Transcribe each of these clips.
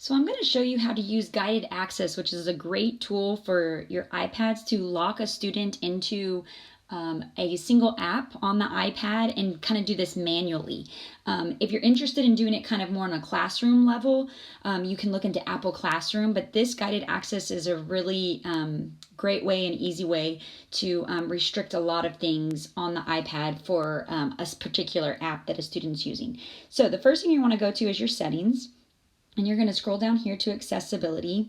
So I'm going to show you how to use guided access, which is a great tool for your iPads to lock a student into a single app on the iPad and kind of do this manually. If you're interested in doing it kind of more on a classroom level, you can look into Apple Classroom, but this guided access is a really great way and easy way to restrict a lot of things on the iPad for a particular app that a student's using. So the first thing you want to go to is your settings. And you're going to scroll down here to accessibility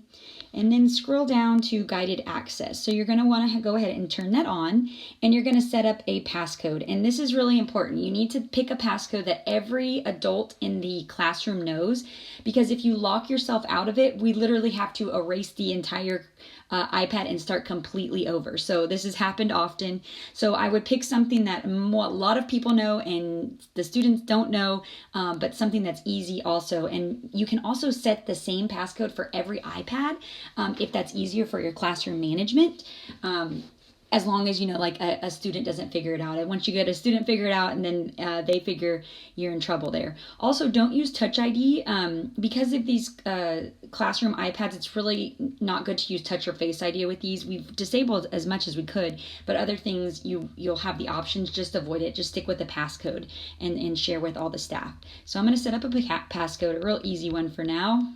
and then scroll down to guided access. So you're going to want to go ahead and turn that on, and you're going to set up a passcode. And this is really important. You need to pick a passcode that every adult in the classroom knows, because if you lock yourself out of it, we literally have to erase the entire iPad and start completely over. So this has happened often. So I would pick something that a lot of people know and the students don't know, but something that's easy also. And you can also set the same passcode for every iPad if that's easier for your classroom management. As long as, like a student doesn't figure it out. And once you get a student figure it out and then they figure, you're in trouble there. Also, don't use Touch ID. Because of these classroom iPads, it's really not good to use Touch or Face ID with these. We've disabled as much as we could, but other things you'll have the options. Just avoid it. Just stick with the passcode and share with all the staff. So I'm going to set up a passcode, a real easy one for now.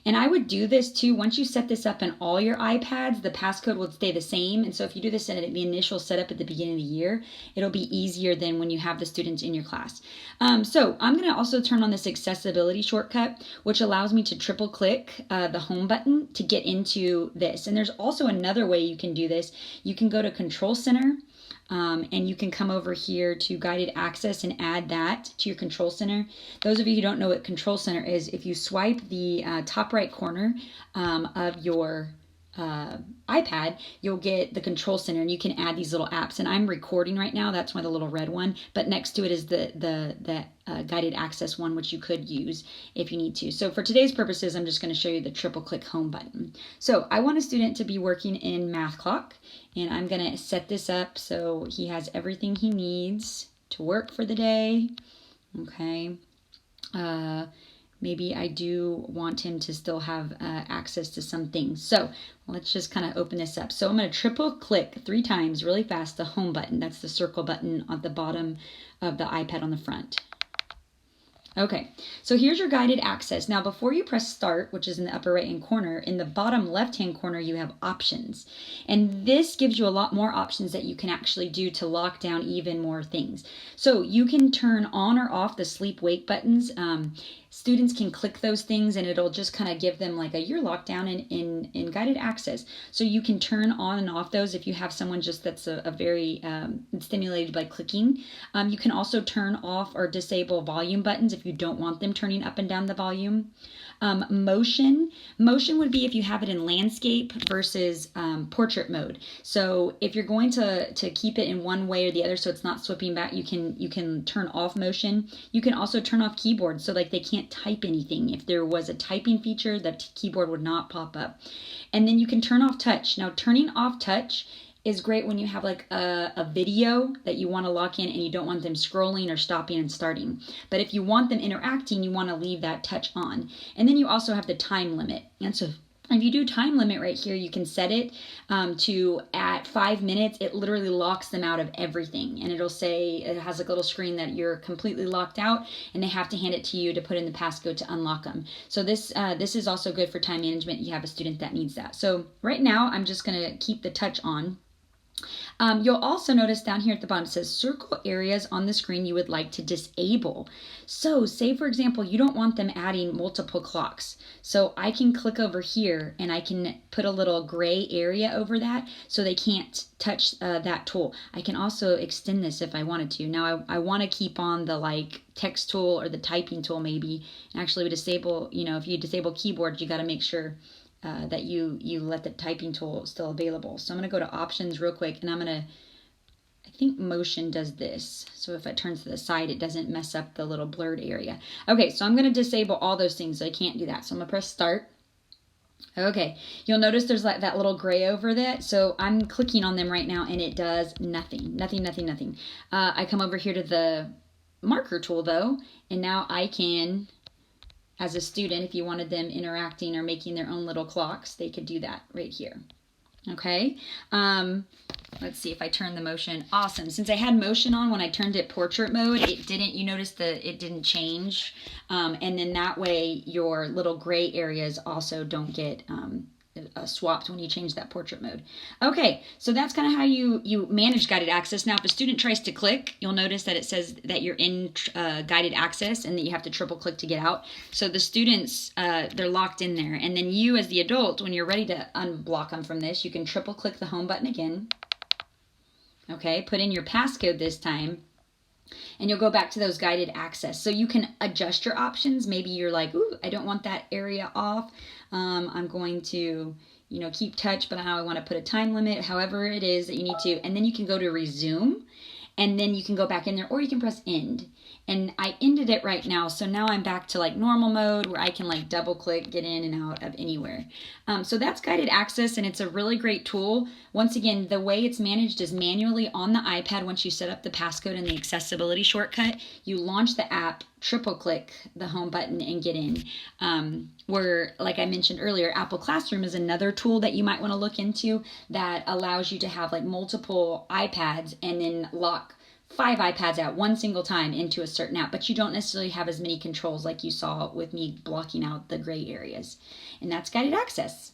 And I would do this too. Once you set this up in all your iPads, the passcode will stay the same. And so if you do this in the initial setup at the beginning of the year, it'll be easier than when you have the students in your class. So I'm going to also turn on this accessibility shortcut, which allows me to triple click the home button to get into this. And there's also another way you can do this. You can go to Control Center. And you can come over here to guided access and add that to your control center. Those of you who don't know what control center is, if you swipe the top right corner of your iPad, you'll get the control center and you can add these little apps. And I'm recording right now, that's why the little red one, but next to it is the guided access one, which you could use if you need to. So for today's purposes, I'm just going to show you the triple click home button. So I want a student to be working in Math Clock, and I'm going to set this up so he has everything he needs to work for the day. Okay. Maybe I do want him to still have access to some things. So let's just kind of open this up. So I'm going to triple click 3 times really fast the home button. That's the circle button at the bottom of the iPad on the front. Okay, so here's your guided access. Now, before you press start, which is in the upper right-hand corner, in the bottom left-hand corner, you have options. And this gives you a lot more options that you can actually do to lock down even more things. So you can turn on or off the sleep-wake buttons. Students can click those things and it'll just kind of give them like you're locked down in guided access. So you can turn on and off those if you have someone just that's a very stimulated by clicking. You can also turn off or disable volume buttons if you don't want them turning up and down the volume. Motion would be if you have it in landscape versus portrait mode. So if you're going to keep it in one way or the other so it's not sweeping back, you can turn off motion. You can also turn off keyboard so like they can't type anything. If there was a typing feature, the keyboard would not pop up. And then you can turn off touch. Now turning off touch is great when you have like a video that you want to lock in and you don't want them scrolling or stopping and starting. But if you want them interacting, you want to leave that touch on. And then you also have the time limit. And so if you do time limit right here, you can set it to at 5 minutes. It literally locks them out of everything. And it'll say, it has like a little screen that you're completely locked out and they have to hand it to you to put in the passcode to unlock them. So this is also good for time management. You have a student that needs that. So right now, I'm just going to keep the touch on. You'll also notice down here at the bottom it says circle areas on the screen you would like to disable. So say for example you don't want them adding multiple clocks. So I can click over here and I can put a little gray area over that so they can't touch that tool. I can also extend this if I wanted to. Now I want to keep on the like text tool or the typing tool maybe. And actually we disable, if you disable keyboard, you got to make sure that you let the typing tool still available. So I'm going to go to options real quick and I think motion does this. So if it turns to the side, it doesn't mess up the little blurred area. Okay, so I'm going to disable all those things. So I can't do that. So I'm going to press start. Okay, you'll notice there's like that little gray over that. So I'm clicking on them right now and it does nothing. I come over here to the marker tool though, and now I can as a student, if you wanted them interacting or making their own little clocks, they could do that right here. Okay, let's see if I turn the motion. Awesome. Since I had motion on when I turned it portrait mode, it didn't, you notice that it didn't change. And then that way your little gray areas also don't get swapped when you change that portrait mode. Okay, so that's kind of how you manage guided access. Now, if a student tries to click, you'll notice that it says that you're in guided access and that you have to triple click to get out. So the students, they're locked in there. And then you as the adult, when you're ready to unblock them from this, you can triple click the home button again. Okay, put in your passcode this time. And you'll go back to those guided access. So you can adjust your options. Maybe you're like, ooh, I don't want that area off. I'm going to, keep touch, but now I want to put a time limit, however it is that you need to. And then you can go to resume, and then you can go back in there, or you can press end. And I ended it right now, so now I'm back to like normal mode where I can like double click, get in and out of anywhere. So that's guided access, and it's a really great tool. Once again, the way it's managed is manually on the iPad. Once you set up the passcode and the accessibility shortcut, you launch the app, triple click the home button and get in. Where, like I mentioned earlier, Apple Classroom is another tool that you might want to look into that allows you to have like multiple iPads and then lock 5 iPads at one single time into a certain app, but you don't necessarily have as many controls like you saw with me blocking out the gray areas. And that's guided access.